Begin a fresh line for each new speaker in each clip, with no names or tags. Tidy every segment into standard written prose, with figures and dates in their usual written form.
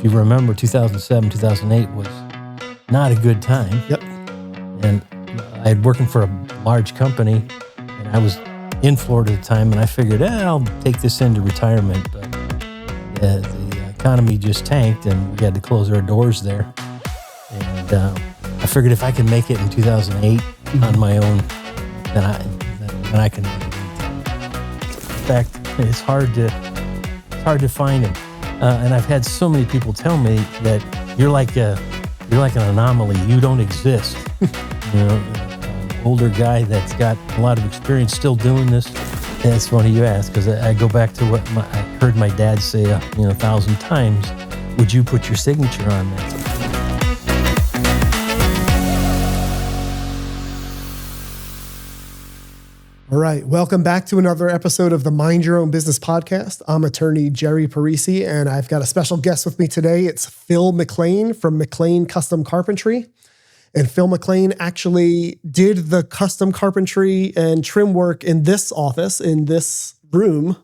if you remember, 2007, 2008 was not a good time.
Yep.
And I had working for a large company, and I was in Florida at the time, and I figured, I'll take this into retirement. But the economy just tanked, and we had to close our doors there. And I figured if I can make it in 2008 on my own, then I can make it. In fact, it's hard to find them. And I've had so many people tell me that you're like an anomaly. You don't exist. An older guy that's got a lot of experience still doing this. That's funny you ask, because I go back to what I heard my dad say 1,000 times. Would you put your signature on that?
All right. Welcome back to another episode of the Mind Your Own Business podcast. I'm attorney Jerry Parisi, and I've got a special guest with me today. It's Phil McClain from McClain Custom Carpentry. And Phil McClain actually did the custom carpentry and trim work in this office, in this room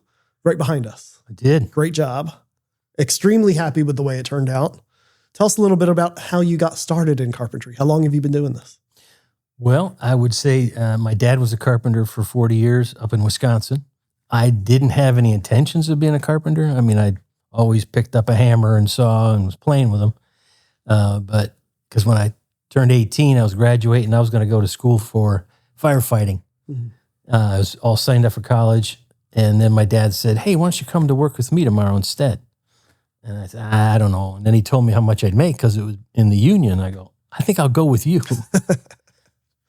right behind us.
I did.
Great job. Extremely happy with the way it turned out. Tell us a little bit about how you got started in carpentry. How long have you been doing this?
Well, I would say my dad was a carpenter for 40 years up in Wisconsin. I didn't have any intentions of being a carpenter. I mean, I always picked up a hammer and saw and was playing with them. But because when I turned 18, I was graduating. I was going to go to school for firefighting. Mm-hmm. I was all signed up for college. And then my dad said, hey, why don't you come to work with me tomorrow instead? And I said, I don't know. And then he told me how much I'd make because it was in the union. I go, I think I'll go with you.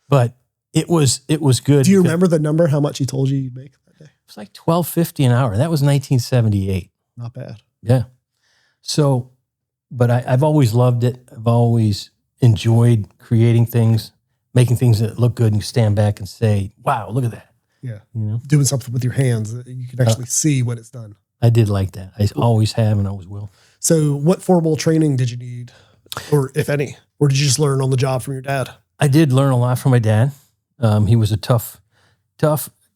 But it was good.
Do you remember the number, how much he told you you'd make that day?
It was like $12.50 an hour. That was 1978.
Not bad.
Yeah. So, but I've always loved it. I've always enjoyed creating things, making things that look good and you stand back and say, wow, look at that.
Yeah. Doing something with your hands that you can actually see when it's done.
I did like that. I always have and always will.
So what formal training did you need, or if any? Or did you just learn on the job from your dad?
I did learn a lot from my dad. He was a tough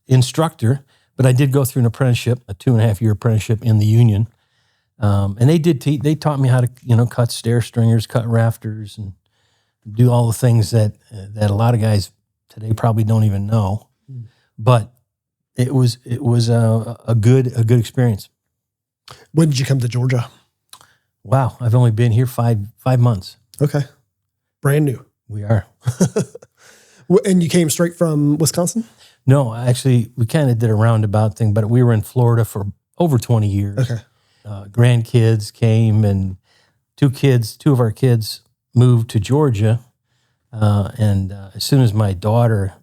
instructor, but I did go through an apprenticeship, a 2.5-year apprenticeship in the union. And they taught me how to, cut stair stringers, cut rafters, and do all the things that a lot of guys today probably don't even know. But it was a good experience.
When did you come to Georgia?
Wow, I've only been here five months.
Okay, brand new.
We are.
And you came straight from Wisconsin?
No, actually, we kind of did a roundabout thing, but we were in Florida for over 20 years.
Okay.
Grandkids came, and two of our kids moved to Georgia. And as soon as my daughter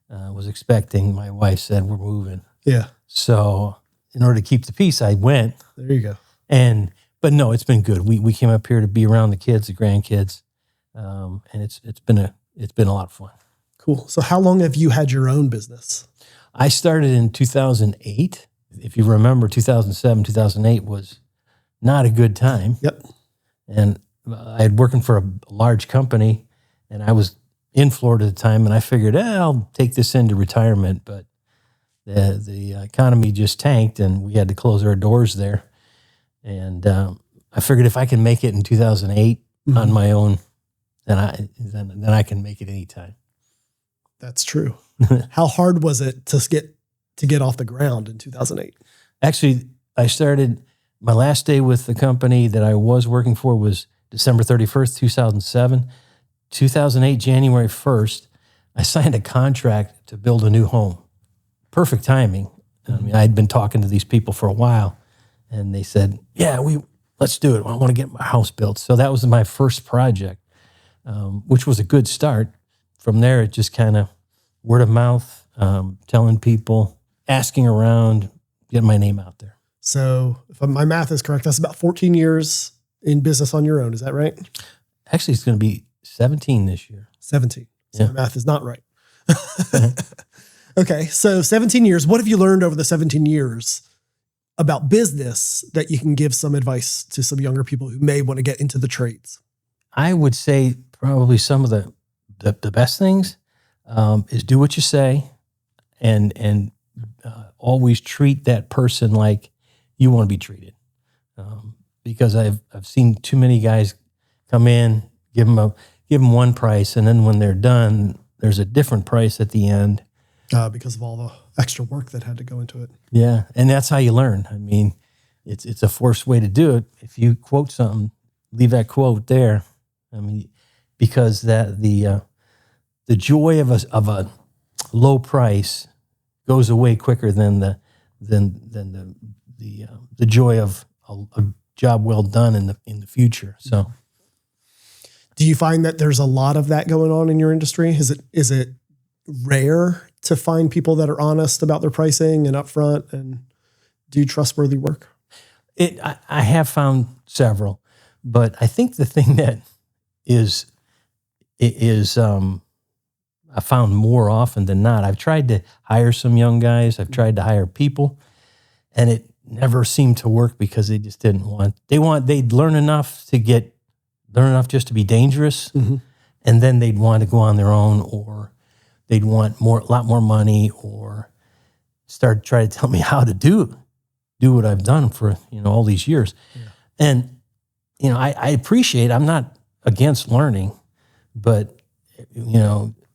was expecting, my wife said, we're moving.
Yeah. So
in order to keep the peace, I went.
There you go.
But no, it's been good. We came up here to be around the kids, the grandkids. And it's been a lot of fun.
Cool. So how long have you had your own business?
I started in 2008. If you remember, 2007, 2008 was not a good time.
Yep.
And I had working for a large company, and I was in Florida at the time, and I figured, I'll take this into retirement. But the economy just tanked, and we had to close our doors there. And I figured if I can make it in 2008 on my own, then I can make it anytime.
That's true. How hard was it to get off the ground in 2008?
Actually, I started, my last day with the company that I was working for was December 31st, 2007. 2008, January 1st, I signed a contract to build a new home. Perfect timing. I mean, I'd been talking to these people for a while, and they said, yeah, let's do it. I want to get my house built. So that was my first project, which was a good start. From there, it just kind of word of mouth, telling people, asking around, getting my name out there.
So if my math is correct, that's about 14 years in business on your own. Is that right?
Actually, it's going to be 17 this year.
17. So my math is not right. Okay. So 17 years. What have you learned over the 17 years about business that you can give some advice to some younger people who may want to get into the trades?
I would say probably some of the best things is do what you say, and always treat that person like you want to be treated. because I've seen too many guys come in, give them one price, and then when they're done, there's a different price at the end.
Because of all the extra work that had to go into it.
Yeah, and that's how you learn. I mean, it's a forced way to do it. If you quote something, leave that quote there. I mean, because that the joy of a low price goes away quicker than the joy of a job well done in the future. So,
do you find that there's a lot of that going on in your industry? Is it rare to find people that are honest about their pricing and upfront and do trustworthy work?
I have found several, but I think the thing that is I found more often than not. I've tried to hire some young guys. I've tried to hire people, and it never seemed to work because they just didn't want. They'd learn enough just to be dangerous, and then they'd want to go on their own, or they'd want a lot more money, or try to tell me how to do what I've done for all these years. Yeah. And I appreciate. I'm not against learning, but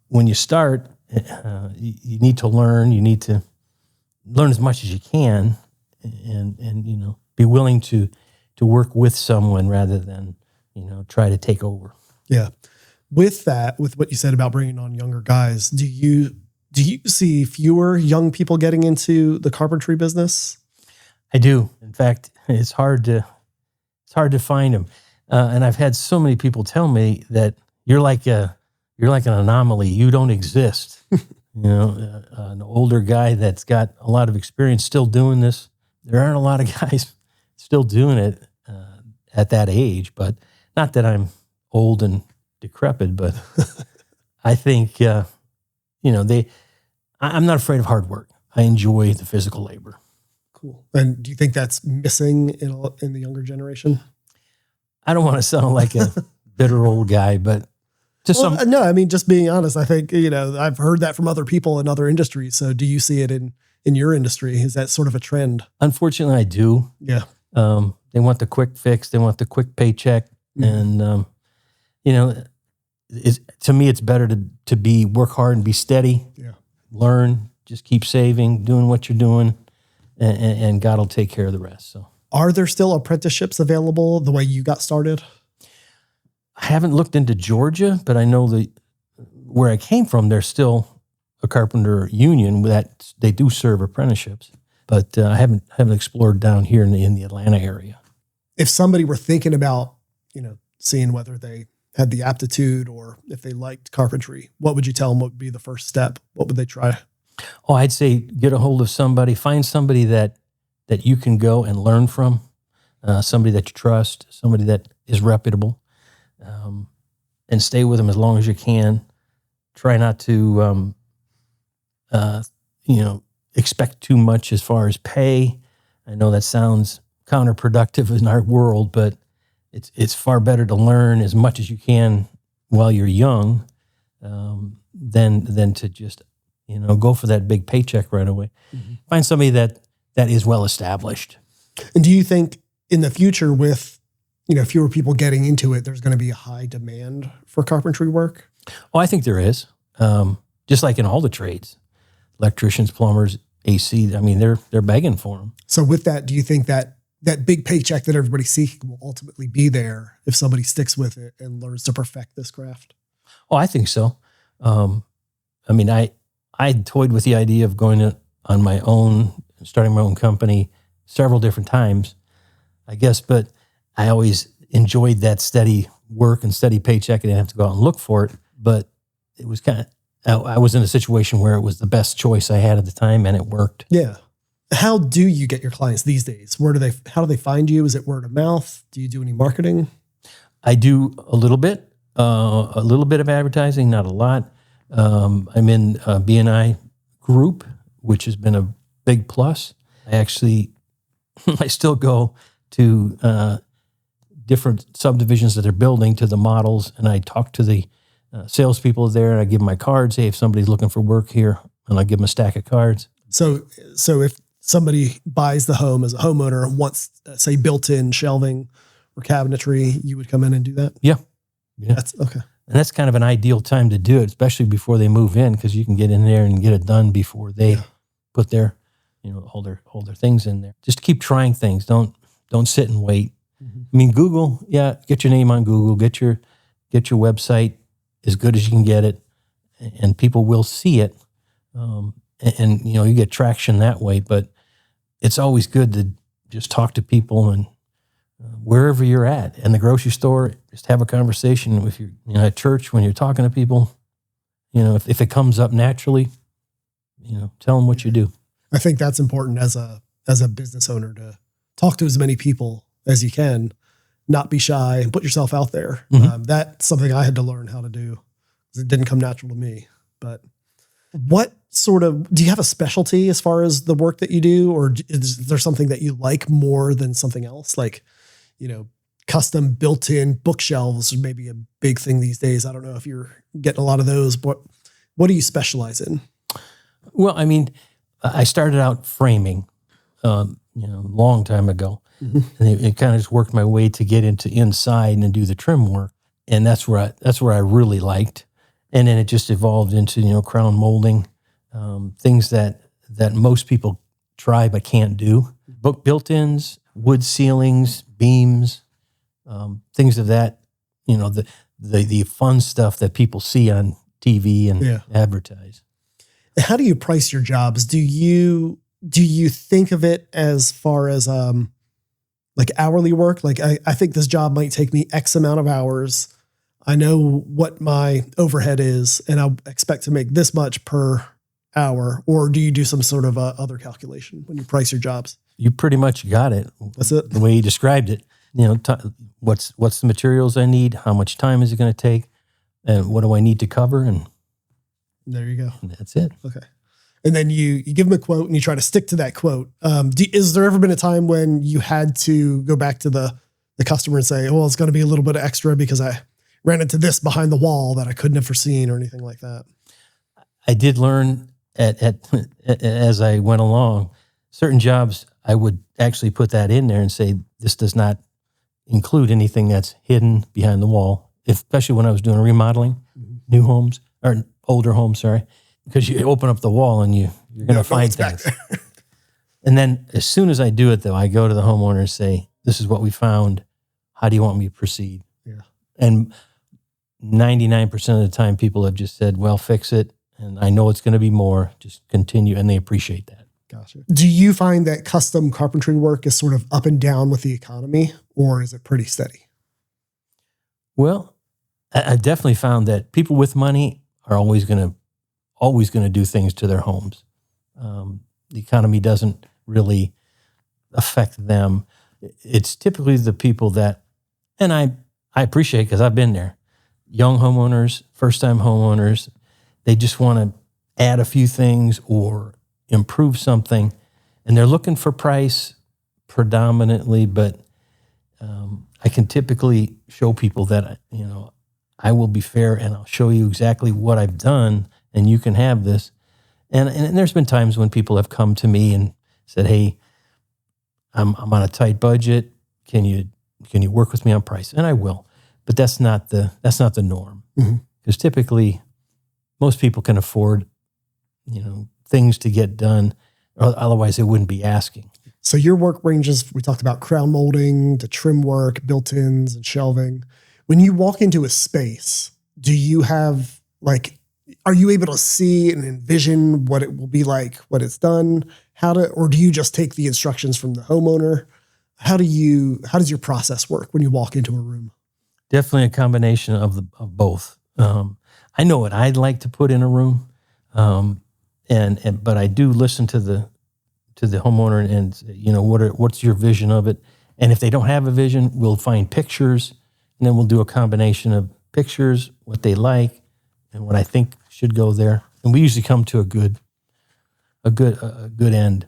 when you start, you need to learn. You need to learn as much as you can, and be willing to work with someone rather than try to take over.
Yeah. With what you said about bringing on younger guys, do you see fewer young people getting into the carpentry business?
I do. In fact, it's hard to find them. And I've had so many people tell me that you're like an anomaly. You don't exist. An older guy that's got a lot of experience still doing this. There aren't a lot of guys still doing it at that age, but not that I'm old and decrepit, but I think, I'm not afraid of hard work. I enjoy the physical labor.
Cool. And do you think that's missing in the younger generation?
I don't want to sound like a bitter old guy, but
no, I mean, just being honest, I think, I've heard that from other people in other industries. So do you see it in your industry? Is that sort of a trend?
Unfortunately, I do.
Yeah.
They want the quick fix. They want the quick paycheck. And, to me, it's better to work hard and be steady.
Yeah.
Learn, just keep saving, doing what you're doing, and God will take care of the rest. So,
are there still apprenticeships available the way you got started?
I haven't looked into Georgia, but I know where I came from, there's still a carpenter union that they do serve apprenticeships. But I haven't explored down here in the Atlanta area.
If somebody were thinking about, seeing whether they had the aptitude or if they liked carpentry, what would you tell them would be the first step? What would they try?
Oh, I'd say get a hold of somebody, find somebody that you can go and learn from, somebody that you trust, somebody that is reputable, and stay with them as long as you can. Try not to, expect too much as far as pay. I know that sounds counterproductive in our world, but it's far better to learn as much as you can while you're young, than to just go for that big paycheck right away. Mm-hmm. Find somebody that is well established.
And do you think in the future, with fewer people getting into it, there's going to be a high demand for carpentry work?
Oh, I think there is. Just like in all the trades, electricians, plumbers, AC. I mean, they're begging for them.
So with that, do you think that big paycheck that everybody's seeking will ultimately be there if somebody sticks with it and learns to perfect this craft?
Oh, I think so. I toyed with the idea of going on my own, starting my own company several different times, I guess, but I always enjoyed that steady work and steady paycheck. I didn't have to go out and look for it, but it was I was in a situation where it was the best choice I had at the time, and it worked.
Yeah. How do you get your clients these days? How do they find you? Is it word of mouth? Do you do any marketing?
I do a little bit of advertising, not a lot. I'm in a B&I group, which has been a big plus. I still go to different subdivisions that they're building, to the models, and I talk to the salespeople there, and I give them my cards. Hey, if somebody's looking for work here, and I give them a stack of cards.
So if somebody buys the home as a homeowner and wants, say, built-in shelving or cabinetry, you would come in and do that?
Yeah.
That's okay.
And that's kind of an ideal time to do it, especially before they move in, because you can get in there and get it done before they put their, all their things in there. Just keep trying things. Don't sit and wait. Mm-hmm. I mean, Google, get your name on Google, get your website as good as you can get it, and people will see it. And you get traction that way, but it's always good to just talk to people and wherever you're at, in the grocery store, just have a conversation with you at church when you're talking to people. If it comes up naturally, tell them what you do.
I think that's important as a business owner, to talk to as many people as you can, not be shy, and put yourself out there. Mm-hmm. That's something I had to learn how to do, because it didn't come natural to me. But what do you have a specialty as far as the work that you do, or is there something that you like more than something else? Like, custom built-in bookshelves are maybe a big thing these days. I don't know if you're getting a lot of those, but what do you specialize in?
Well, I mean, I started out framing, long time ago. Mm-hmm. And it kind of just worked my way to get into inside and do the trim work. And that's where I really liked. And then it just evolved into, crown molding, things that most people try but can't do. Built-ins, wood ceilings, beams, things of that, the fun stuff that people see on TV and advertise.
How do you price your jobs? Do you think of it as far as like hourly work? Like I think this job might take me X amount of hours. I know what my overhead is, and I expect to make this much per hour. Or do you do some sort of other calculation when you price your jobs?
You pretty much got it.
That's it.
The way you described it. What's the materials I need? How much time is it going to take? And what do I need to cover? And
there you go.
That's it.
Okay. And then you give them a quote and you try to stick to that quote. Is there ever been a time when you had to go back to the customer and say, well, it's going to be a little bit extra because I ran into this behind the wall that I couldn't have foreseen, or anything like that?
I did learn as I went along. Certain jobs, I would actually put that in there and say, this does not include anything that's hidden behind the wall, especially when I was doing remodeling, new homes, or older homes, because you open up the wall and you're going to find things. And then as soon as I do it, though, I go to the homeowner and say, this is what we found. How do you want me to proceed? Yeah. And 99% of the time, people have just said, well, fix it. And I know it's going to be more. Just continue. And they appreciate that.
Gotcha. Do you find that custom carpentry work is sort of up and down with the economy, or is it pretty steady?
Well, I definitely found that people with money are always going to do things to their homes. The economy doesn't really affect them. It's typically the people that, and I appreciate, because I've been there, young homeowners, first-time homeowners, they just want to add a few things or improve something, and they're looking for price predominantly, but I can typically show people that, I will be fair and I'll show you exactly what I've done, and you can have this. And there's been times when people have come to me and said, hey, I'm on a tight budget. Can you work with me on price? And I will, but that's not the norm, because typically most people can afford, things to get done, or otherwise they wouldn't be asking.
So your work ranges, we talked about crown molding to trim work, built-ins and shelving. When you walk into a space, do you have are you able to see and envision what it will be like when it's done? Or do you just take the instructions from the homeowner? How does your process work when you walk into a room?
Definitely a combination of both. I know what I'd like to put in a room, but I do listen to the homeowner and what's your vision of it. And if they don't have a vision, we'll find pictures, and then we'll do a combination of pictures, what they like, and what I think should go there. And we usually come to a good end.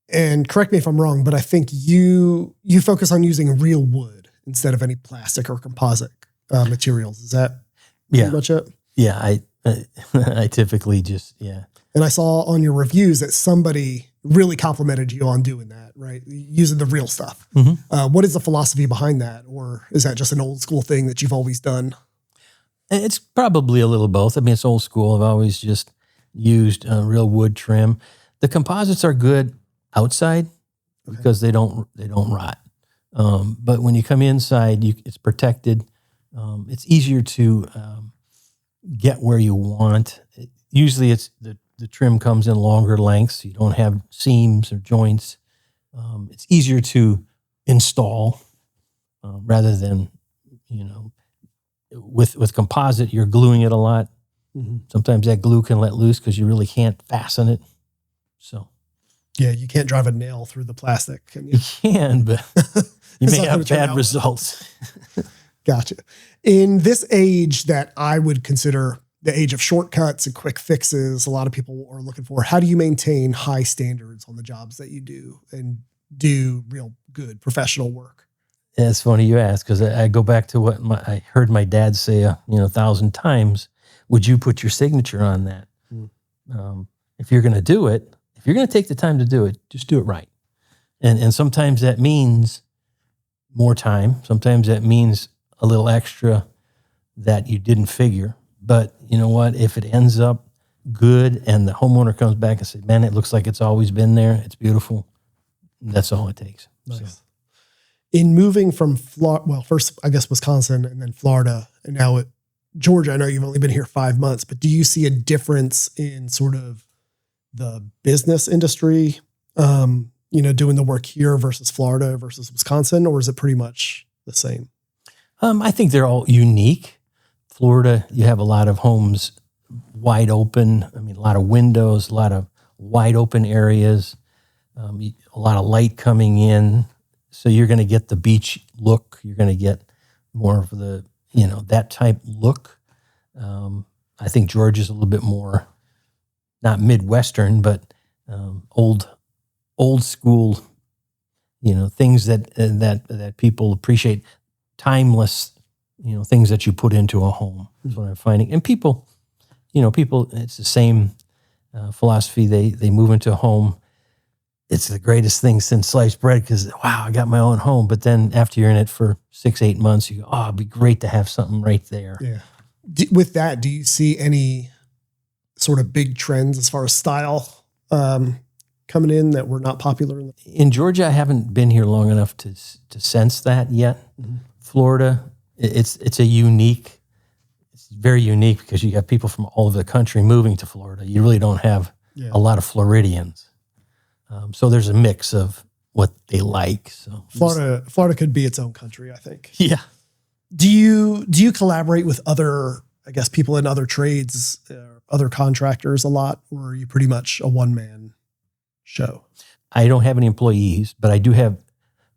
And correct me if I'm wrong, but I think you focus on using real wood instead of any plastic or composite materials. Is that pretty much it?
Yeah, I typically just.
And I saw on your reviews that somebody really complimented you on doing that, right? Using the real stuff. What is the philosophy behind that? Or is that just an old school thing that you've always done?
It's probably a little both. I mean, it's old school. I've always just used real wood trim. The composites are good outside because they don't rot. But when you come inside, it's protected. It's easier to get where you want. Usually, it's the trim comes in longer lengths. You don't have seams or joints. It's easier to install rather than, with composite, you're gluing it a lot. Sometimes that glue can let loose because you really can't fasten it. So,
yeah, you can't drive a nail through the plastic, can you?
You can, but you may have bad results.
Gotcha. In this age that I would consider the age of shortcuts and quick fixes, a lot of people are looking for, how do you maintain high standards on the jobs that you do and do real good professional work?
Yeah, it's funny you ask, because I go back to what I heard my dad say 1,000 times. Would you put your signature on that? If you're going to do it, if you're going to take the time to do it, just do it right. And sometimes that means more time. Sometimes that means a little extra that you didn't figure. But you know what? If it ends up good and the homeowner comes back and says, man, it looks like it's always been there, it's beautiful, that's all it takes.
Nice.
So.
In moving from first, I guess, Wisconsin and then Florida, and now Georgia, I know you've only been here 5 months, but do you see a difference in sort of the business industry, doing the work here versus Florida versus Wisconsin, or is it pretty much the same?
I think they're all unique. Florida, you have a lot of homes wide open. I mean, a lot of windows, a lot of wide open areas, a lot of light coming in. So you're going to get the beach look. You're going to get more of the, that type look. I think Georgia's a little bit more, not Midwestern, but old school, things that people appreciate, timeless, things that you put into a home is what I'm finding. And people, it's the same philosophy. They move into a home. It's the greatest thing since sliced bread because, wow, I got my own home. But then after you're in it for 6-8 months, you go, oh, it'd be great to have something right there.
Yeah. With that, do you see any sort of big trends as far as style coming in that were not popular?
In Georgia, I haven't been here long enough to sense that yet. Florida, it's very unique because you got people from all over the country moving to Florida. You really don't have a lot of Floridians. So there's a mix of what they like. So
Florida could be its own country, I think.
Yeah.
Do you collaborate with other, I guess, people in other trades, other contractors a lot, or are you pretty much a one-man show?
I don't have any employees, but I do have,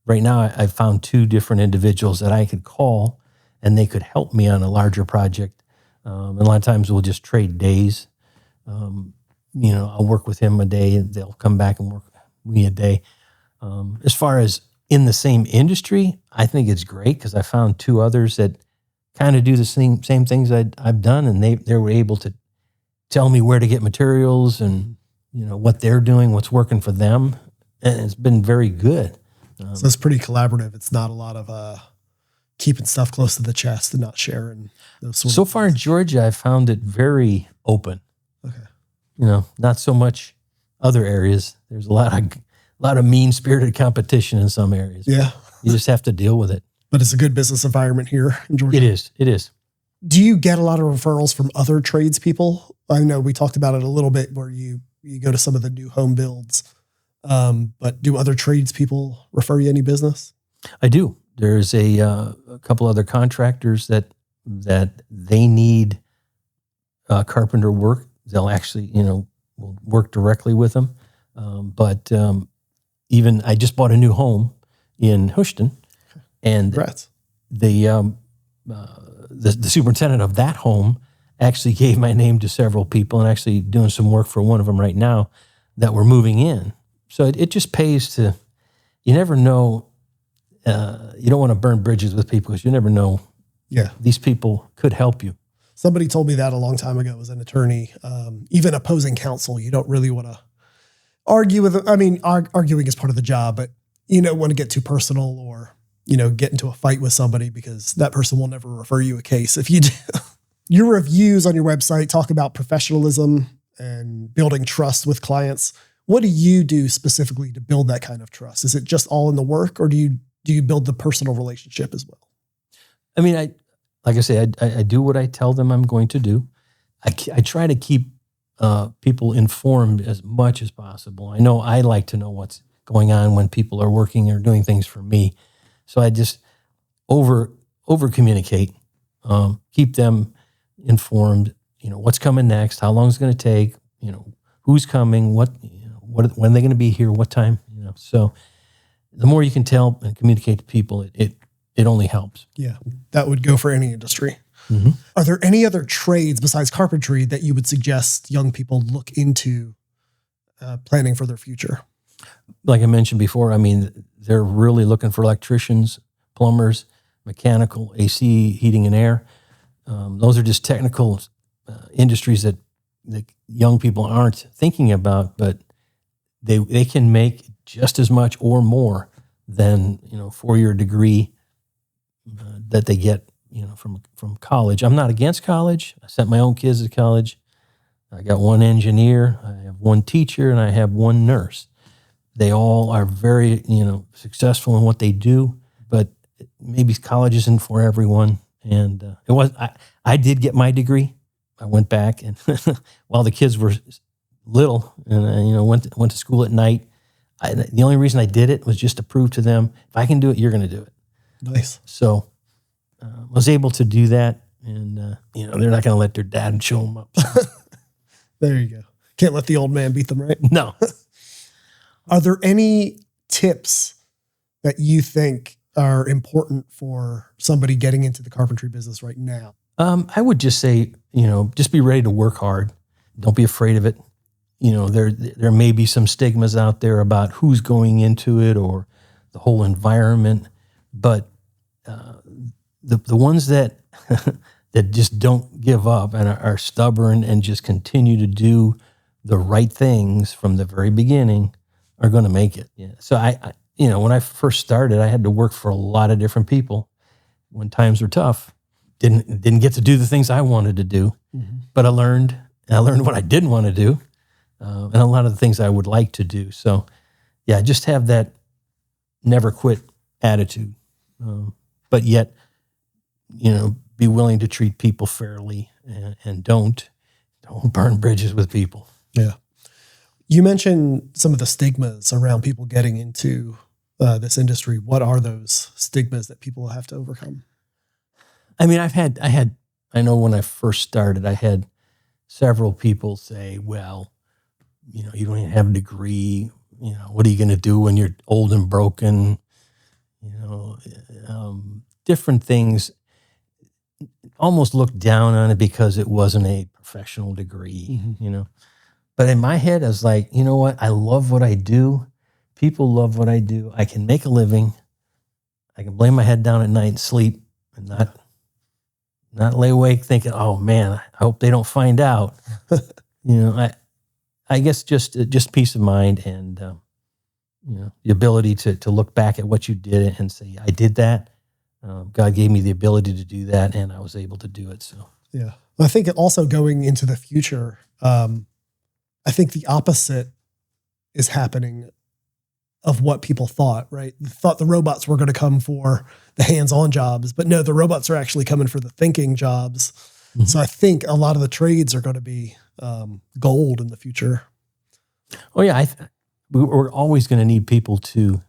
right now I've found 2 different individuals that I could call and they could help me on a larger project. And a lot of times we'll just trade days. I'll work with him a day and they'll come back and work with me a day. As far as in the same industry, I think it's great because I found 2 others that kind of do the same things I've done, and they were able to tell me where to get materials and what they're doing, what's working for them, and it's been very good.
So it's pretty collaborative. It's not a lot of keeping stuff close to the chest and not sharing those sorts
So
of
far in Georgia, I found it very open.
Okay.
Not so much other areas. There's a lot of mean-spirited competition in some areas.
Yeah.
You just have to deal with it.
But it's a good business environment here in Georgia.
It is.
Do you get a lot of referrals from other tradespeople? I know we talked about it a little bit where you go to some of the new home builds. But do other tradespeople refer you any business?
I do. There's a couple other contractors that they need carpenter work. They'll actually, will work directly with them. But even I just bought a new home in Houston, and
Congrats.
The superintendent of that home actually gave my name to several people, and actually doing some work for one of them right now that we're moving in. So it just pays to. You never know. You don't want to burn bridges with people because you never know.
Yeah,
these people could help you.
Somebody told me that a long time ago as an attorney. Even opposing counsel, you don't really want to argue with, I mean, arguing is part of the job, but you don't want to get too personal or, get into a fight with somebody because that person will never refer you a case. If you do, your reviews on your website talk about professionalism and building trust with clients. What do you do specifically to build that kind of trust? Is it just all in the work, or do you build the personal relationship as well?
I mean, like I say, I do what I tell them I'm going to do. I try to keep people informed as much as possible. I know I like to know what's going on when people are working or doing things for me. So I just over communicate, keep them informed, what's coming next, how long it's going to take, who's coming, when they're going to be here, what time, So the more you can tell and communicate to people, it only helps.
Yeah, that would go for any industry.
Mm-hmm.
Are there any other trades besides carpentry that you would suggest young people look into planning for their future?
Like I mentioned before, I mean, they're really looking for electricians, plumbers, mechanical, AC, heating and air. Those are just technical industries that young people aren't thinking about, but they can make just as much or more than 4-year degree that they get from college. I'm not against college. I sent my own kids to college. I got one engineer, I have one teacher, and I have one nurse. They all are very successful in what they do, but maybe college isn't for everyone. And I did get my degree. I went back and while the kids were little, and went to school at night. The only reason I did it was just to prove to them, if I can do it, you're going to do it.
Nice.
So I was able to do that, and they're not going to let their dad show them up. So.
There you go. Can't let the old man beat them, right?
No.
Are there any tips that you think are important for somebody getting into the carpentry business right now?
I would just say, just be ready to work hard. Don't be afraid of it. There may be some stigmas out there about who's going into it or the whole environment, but the ones that that just don't give up and are stubborn and just continue to do the right things from the very beginning are going to make it. Yeah. So I when I first started, I had to work for a lot of different people when times were tough. Didn't get to do the things I wanted to do, but I learned what I didn't want to do, and a lot of the things I would like to do. So, yeah, just have that never quit attitude, but yet, be willing to treat people fairly and don't burn bridges with people.
Yeah. You mentioned some of the stigmas around people getting into this industry. What are those stigmas that people have to overcome?
I mean, I know when I first started, I had several people say, well, you don't even have a degree. What are you going to do when you're old and broken? Different things. Almost looked down on it because it wasn't a professional degree, But in my head, I was like, you know what? I love what I do. People love what I do. I can make a living. I can lay my head down at night and sleep and not lay awake thinking, oh man, I hope they don't find out. I guess just peace of mind and the ability to look back at what you did and say, I did that. God gave me the ability to do that, and I was able to do it. So
yeah, I think also going into the future, I think the opposite is happening of what people thought. Right? They thought the robots were going to come for the hands-on jobs, but no, the robots are actually coming for the thinking jobs. Mm-hmm. So I think a lot of the trades are going to be gold in the future.
Oh yeah, we're always going to need people to,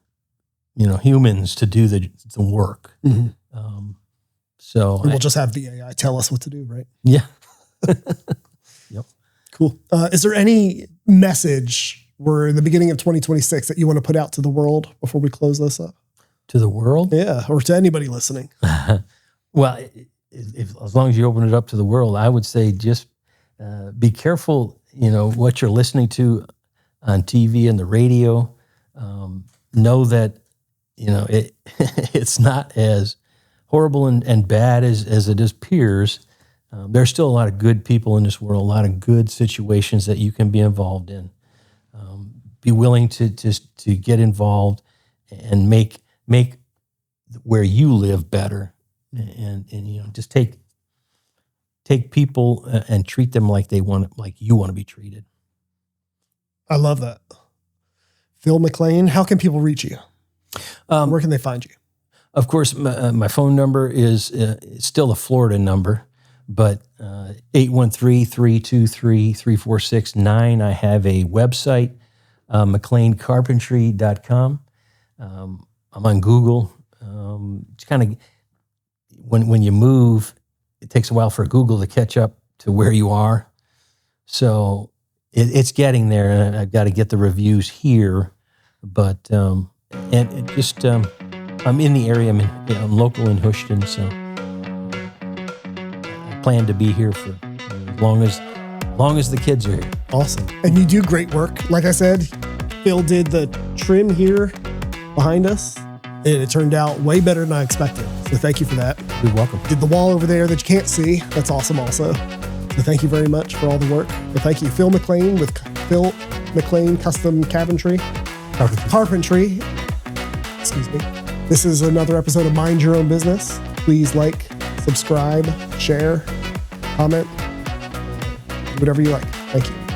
humans to do the work. Mm-hmm. So
we'll just have the AI tell us what to do, right?
Yeah. Yep.
Cool. Is there any message we're in the beginning of 2026 that you want to put out to the world before we close this up?
To the world?
Yeah, or to anybody listening.
Well, as long as you open it up to the world, I would say just be careful, what you're listening to on TV and the radio. Know that, it's not as horrible and bad as it appears. There's still a lot of good people in this world, a lot of good situations that you can be involved in. be willing to get involved and make where you live better, and just take people and treat them like you want to be treated.
I love that. Phil McClain, how can people reach you? Where can they find you?
Of course, my phone number is still a Florida number, but 813-323-3469. I have a website, McClainCarpentry.com. I'm on Google. It's kind of, when you move, it takes a while for Google to catch up to where you are. So it's getting there, and I've got to get the reviews here. But I'm in the area. I'm local in Houston, so I plan to be here for as long as the kids are here.
Awesome. And you do great work. Like I said, Phil did the trim here behind us, and it turned out way better than I expected. So thank you for that.
You're welcome.
Did the wall over there that you can't see. That's awesome also. So thank you very much for all the work. Well, thank you, Phil McClain with Phil McClain Custom Carpentry. Excuse me. This is another episode of Mind Your Own Business. Please like, subscribe, share, comment, do whatever you like. Thank you.